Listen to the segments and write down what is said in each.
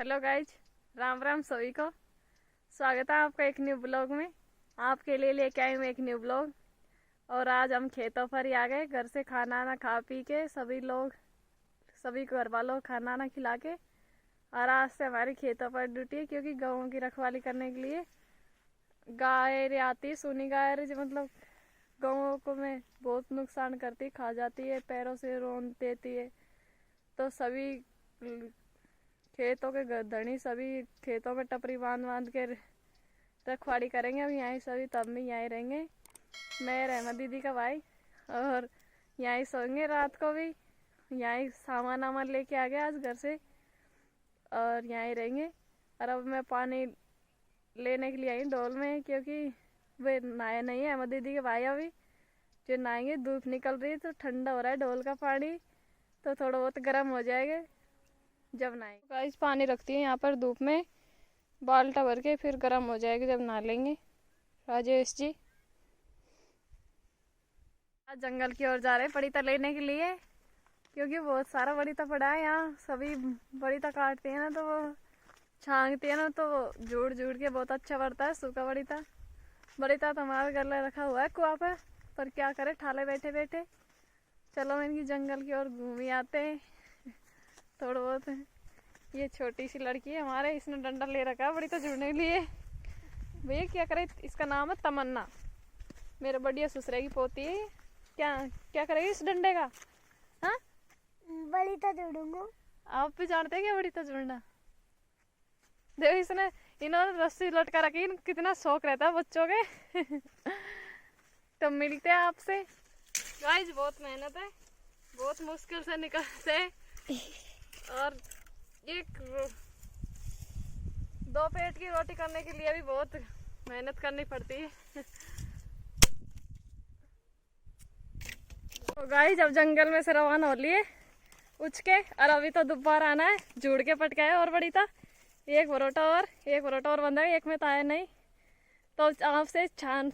Hello guys, Ram Ram सभी को। स्वागत है आपका एक न्यू ब्लॉग में। आपके लिए लेके आई हूँ एक न्यू ब्लॉग। और आज हम खेतों पर ही आ गए। घर से खाना ना खा पी के सभी घर वालों को खाना ना खिला के, और आज से हमारी खेतों पर ड्यूटी है, क्योंकि गायों की रखवाली करने के लिए गाय आती, सूनी गाय मतलब गायों को में बहुत नुकसान करती, खा जाती है, पैरों से रोन देती है। तो सभी खेतों के धनी सभी खेतों में टपरी बांध बांध के रखवाली करेंगे। अब यहाँ सभी तब में यहाँ रहेंगे। मैं रहमत दीदी का भाई, और यहाँ सोएंगे रात को भी। यहाँ सामान वामान लेके आ गया आज घर से, और यहाँ रहेंगे। और अब मैं पानी लेने के लिए आई डोल में, क्योंकि वे नहाए नहीं है अहमद दीदी के भाई अभी। जो नहाएंगे, धूप निकल रही है तो ठंडा हो रहा है डोल का पानी, तो थोड़ा बहुत गर्म हो जाएगा जब नहाएंगे। गाइस पानी रखती है यहाँ पर धूप में, बाल्टा भर के, फिर गर्म हो जाएगी जब नहा लेंगे। राजेश जी आज जंगल की ओर जा रहे हैं पड़ीता लेने के लिए, क्योंकि बहुत सारा बड़ीता पड़ा है यहाँ। सभी बड़ीता काटते हैं ना, तो वो छांगते हैं ना, तो जोड़ जोड़ के बहुत अच्छा बढ़ता है सूखा बड़ीता। बड़ीता तो हमारे घर में रखा हुआ है कुआ पर क्या करे ठाले बैठे बैठे। चलो इनकी जंगल की ओर घूम ही आते हैं थोड़ा बहुत। ये छोटी सी लड़की है हमारे, इसने डंडा ले रखा है बड़ीता जुड़ने के लिए। भैया क्या करे, इसका नाम है तमन्ना, मेरे बढ़िया ससुरे की पोती है। क्या क्या करेगी इस डंडे का? हाँ, बड़ीता जोड़ूंगा। आप भी जानते हैं क्या बड़ीता जुड़ना? देखो इसने, इन्होंने रस्सी लटका रखी, कितना शौक रहता है बच्चों के। तो मिलते हैं आपसे। गाइस बहुत मेहनत है, बहुत मुश्किल से निकलते हैं, और एक दो पेट की रोटी करने के लिए भी बहुत मेहनत करनी पड़ती है। तो गाइस अब जंगल में से रवाना हो लिए उठ के, और अभी तो दोबारा आना है, जुड़ के पटका है। और बड़ी था एक परोठा और बंदा है, एक में तो आया नहीं। तो आपसे छान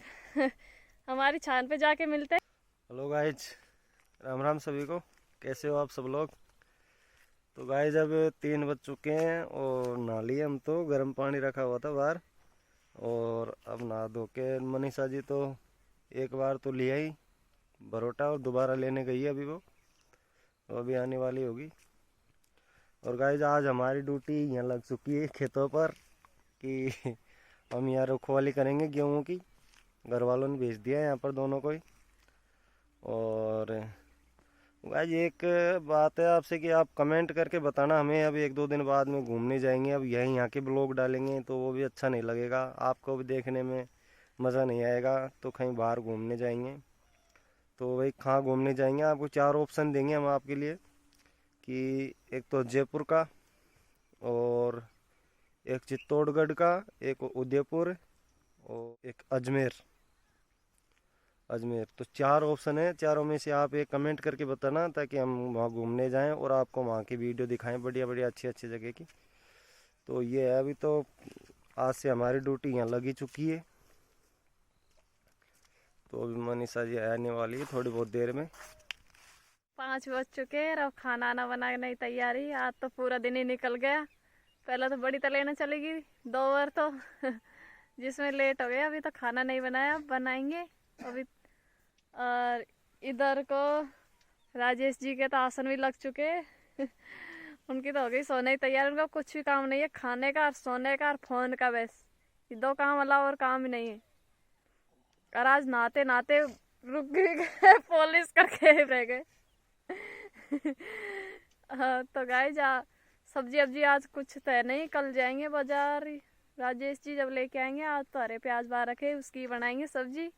हमारी छान पे जाके मिलते हैं। हेलो गाइज, राम राम सभी को। कैसे हो आप सब लोग? तो गाइज अब 3 बज चुके हैं और नहा लिए हम। तो गर्म पानी रखा हुआ था बाहर, और अब नहा धो के मनीषा जी तो एक बार तो लिया ही परोठा, और दोबारा लेने गई है अभी वो अभी आने वाली होगी। और गाइज आज हमारी ड्यूटी यहाँ लग चुकी है खेतों पर, कि हम यहाँ रखवाली करेंगे गेहूँ की। घर वालों ने भेज दिया है यहाँ पर दोनों को ही। और गाइज एक बात है आपसे कि आप कमेंट करके बताना हमें। अभी 1-2 दिन बाद में घूमने जाएंगे, अब यहीं यहाँ के ब्लॉग डालेंगे तो वो भी अच्छा नहीं लगेगा, आपको भी देखने में मज़ा नहीं आएगा। तो कहीं बाहर घूमने जाएंगे, तो वही कहाँ घूमने जाएंगे आपको 4 ऑप्शन देंगे हम आपके लिए, कि एक तो जयपुर का, और एक चित्तौड़गढ़ का, एक उदयपुर, और एक अजमेर। तो 4 ऑप्शन है, चारों में से आप एक कमेंट करके बताना, ताकि हम वहाँ घूमने जाएं और आपको वहाँ की वीडियो दिखाएं, बढ़िया बढ़िया अच्छी अच्छी जगह की। तो ये है, अभी तो आज से हमारी ड्यूटी यहाँ लगी चुकी है। तो अभी मनीषा जी आने वाली है थोड़ी बहुत देर में। 5 बज चुके हैं, अब खाना आना बनाने की तैयारी। आज तो पूरा दिन ही निकल गया। पहले तो बड़ी लेने चलेगी 2 बार तो जिसमें लेट हो गया। अभी तो खाना नहीं बनाया, बनाएंगे अभी। और इधर को राजेश जी के तो आसन भी लग चुके हैं। उनकी तो हो गई सोने की तैयारी। उनका कुछ भी काम नहीं है, खाने का और सोने का और फोन का, बस ये 2 काम अलावा और काम ही नहीं है। और आज नहाते नहाते रुक गए, पॉलिश करके रह गए। हाँ, तो गाइस सब्जी अब्जी आज कुछ तय नहीं, कल जाएंगे बाजार। राजेश जी जब लेके आएंगे, आज तो हरे प्याज बाहर रखे, उसकी बनाएंगे सब्जी।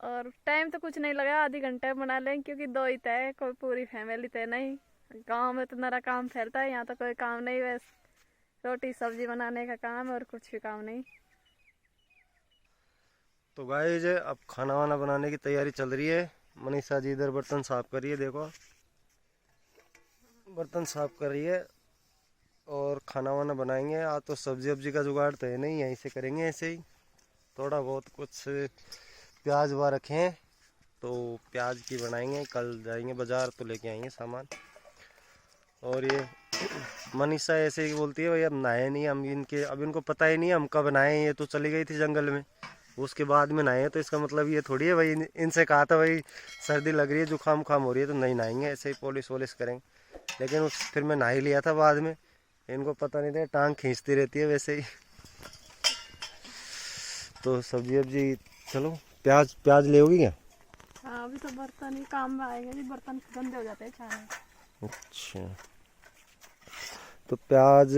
और टाइम तो कुछ नहीं लगा, आधे घंटे में बना लेंगे, क्योंकि 2 ही तय, कोई पूरी फैमिली तय नहीं। गांव में तो मेरा काम फैलता है, यहाँ तो कोई काम नहीं, बस रोटी सब्जी बनाने का काम है, और कुछ भी काम नहीं। तो गाइज अब खाना वाना बनाने की तैयारी चल रही है। मनीषा जी इधर बर्तन साफ कर रही है, देखो बर्तन साफ कर रही है। और खाना वाना बनाएंगे। आज तो सब्जी वब्जी का जुगाड़ तो है नहीं, यहीं से करेंगे ऐसे ही। थोड़ा बहुत कुछ प्याज वहाँ रखे हैं, तो प्याज की बनाएंगे। कल जाएंगे बाजार तो लेके आएंगे सामान। और ये मनीषा ऐसे ही बोलती है भाई अब नहाए नहीं हम, इनके अब इनको पता ही नहीं हम कब नहाए। ये तो चली गई थी जंगल में, उसके बाद में नहाए, तो इसका मतलब ये थोड़ी है भाई इनसे कहा था भाई सर्दी लग रही है जुकाम खाम हो रही है तो नहीं नहाएंगे, ऐसे ही पॉलिश वॉलिश करेंगे। लेकिन फिर मैं नहा ही लिया था बाद में, इनको पता नहीं था, टांग खींचती रहती है वैसे ही। तो सब्जी वब्जी, चलो प्याज प्याज ले होगी क्या? हाँ अभी तो बर्तन ही काम में आएंगे जी, बर्तन गंदे हो जाते हैं छाने। अच्छा तो प्याज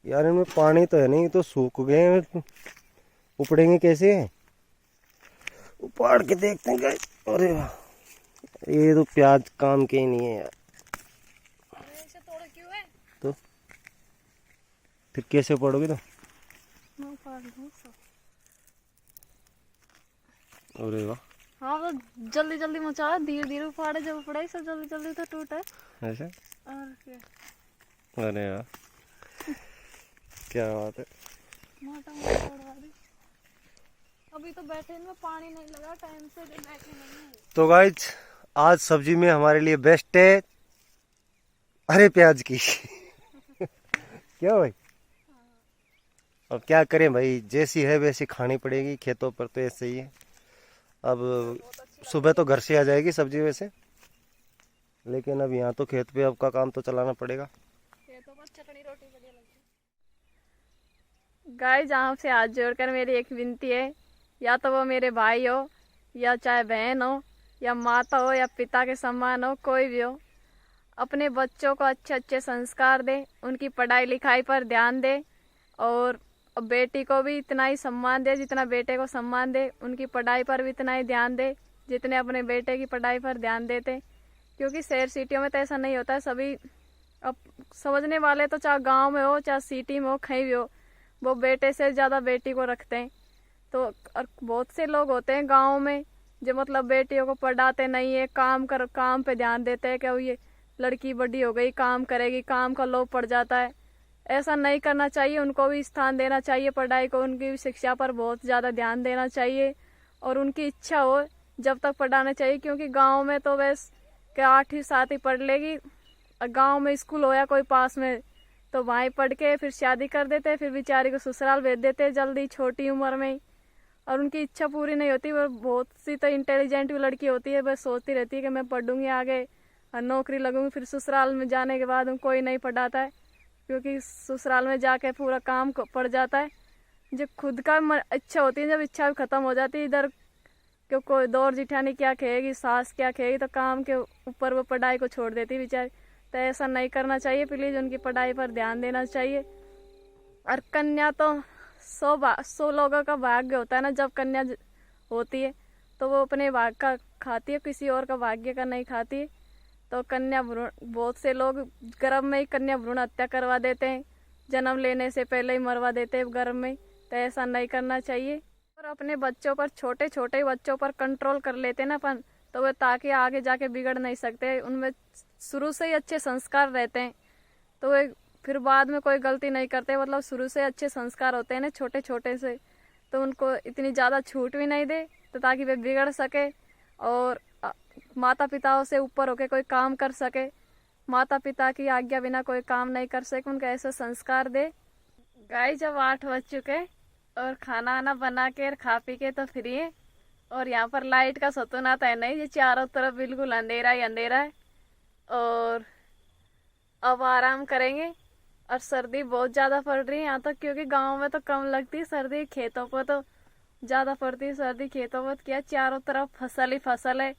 यार इनमें पानी तो है नहीं, तो सूख गए हैं, उपड़ेंगे कैसे? उपाड़ के देखते हैं गाइस। अरे वाह, ये तो प्याज काम के ही नहीं है यार। ऐसे तोड़ क्यों है? तो फिर कैसे पड़ोगे? तो मैं उपाड़ लूं सब। अरे वाह, हाँ वो जल्दी जल्दी मचा, धीरे धीरे उपाड़े, जब उपाड़े सब जल्दी जल्दी तो टूटे। ऐसे? और क्या, अरे वाह क्या बात है। मोटा मोटा तोड़वा दी। अभी तो बैठे इनमें पानी नहीं लगा टाइम से, जो बैठे नहीं है। तो गाइस आज सब्जी में हमारे लिए बेस्ट है हरे प्याज की क्या भाई? अब क्या करें भाई, जैसी है वैसी खानी पड़ेगी, खेतों पर तो ऐसे ही है। अब सुबह तो घर से आ जाएगी सब्जी वैसे, लेकिन अब यहाँ तो खेत पे अब का काम तो चलाना पड़ेगा। खेतों पर चटनी रोटी बढ़िया लगती है। गाइस आपसे हाथ जोड़कर मेरी एक विनती है, या तो वो मेरे भाई हो, या चाहे बहन हो, या माता हो, या पिता के समान हो, कोई भी हो, अपने बच्चों को अच्छे अच्छे संस्कार दे, उनकी पढ़ाई लिखाई पर ध्यान दे, और बेटी को भी इतना ही सम्मान दे जितना बेटे को सम्मान दे, उनकी पढ़ाई पर भी इतना ही ध्यान दे जितने अपने बेटे की पढ़ाई पर ध्यान देते। क्योंकि शहर सिटियों में तो ऐसा नहीं होता है। सभी अब समझने वाले तो चाहे गांव में हो चाहे सिटी में हो, कहीं भी हो, वो बेटे से ज़्यादा बेटी को रखते हैं। तो और बहुत से लोग होते हैं गाँव में जो मतलब बेटियों को पढ़ाते नहीं है, काम पे ध्यान देते हैं कि ये लड़की बड़ी हो गई काम करेगी, काम का लोभ पड़ जाता है। ऐसा नहीं करना चाहिए, उनको भी स्थान देना चाहिए पढ़ाई को, उनकी शिक्षा पर बहुत ज़्यादा ध्यान देना चाहिए, और उनकी इच्छा हो जब तक पढ़ाना चाहिए। क्योंकि गांव में तो बस क्या 8वीं 7वीं पढ़ लेगी, गांव में स्कूल हो या कोई पास में, तो वहीं पढ़ के फिर शादी कर देते, फिर बेचारी को ससुराल भेज देते जल्दी छोटी उम्र में, और उनकी इच्छा पूरी नहीं होती। वो बहुत सी तो इंटेलिजेंट भी लड़की होती है, बस सोचती रहती है कि मैं पढ़ूंगी आगे और नौकरी लगूंगी, फिर ससुराल में जाने के बाद कोई नहीं पढ़ाता है, क्योंकि ससुराल में जाके पूरा काम पड़ जाता है। जो खुद का इच्छा होती है, जब इच्छा खत्म हो जाती है, इधर क्यों कोई दौर जिठानी क्या कहेगी, सास क्या कहेगी, तो काम के ऊपर वो पढ़ाई को छोड़ देती बेचारी। तो ऐसा नहीं करना चाहिए, प्लीज़ उनकी पढ़ाई पर ध्यान देना चाहिए। और कन्या तो 100 लोगों का भाग्य होता है ना, जब कन्या होती है तो वो अपने भाग्य का खाती है, किसी और का भाग्य का नहीं खाती है। तो कन्या भ्रूण, बहुत से लोग गर्भ में ही कन्या भ्रूण हत्या करवा देते हैं, जन्म लेने से पहले ही मरवा देते हैं गर्भ में। तो ऐसा नहीं करना चाहिए। और अपने बच्चों पर, छोटे छोटे बच्चों पर कंट्रोल कर लेते हैं ना अपन, तो वे ताकि आगे जाके बिगड़ नहीं सकते, उनमें शुरू से ही अच्छे संस्कार रहते हैं, तो वे फिर बाद में कोई गलती नहीं करते। मतलब शुरू से अच्छे संस्कार होते हैं ना छोटे छोटे से, तो उनको इतनी ज़्यादा छूट भी नहीं दे, तो ताकि वे बिगड़ सके और माता पिताओं से ऊपर होके कोई काम कर सके। माता पिता की आज्ञा बिना कोई काम नहीं कर सके, उनको ऐसे संस्कार दे। गाइस जब 8 बज चुके और खाना आना बना के और खा पी के तो फ्री है, और यहाँ पर लाइट का सतुन आता है नहीं, ये चारों तरफ बिल्कुल अंधेरा ही अंधेरा है। और अब आराम करेंगे। और सर्दी बहुत ज़्यादा पड़ रही है यहाँ तक, क्योंकि गांव में तो कम लगती है सर्दी, खेतों पर तो ज़्यादा पड़ती है सर्दी। खेतों में क्या चारों तरफ फसल ही फसल है,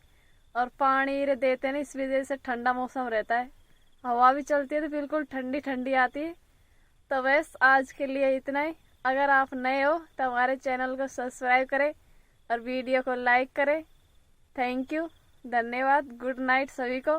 और पानी देते हैं, इस वजह से ठंडा मौसम रहता है, हवा भी चलती है तो बिल्कुल ठंडी ठंडी आती है। तो बस आज के लिए इतना ही। अगर आप नए हो तो हमारे चैनल को सब्सक्राइब करें और वीडियो को लाइक करें। थैंक यू, धन्यवाद, गुड नाइट सभी को।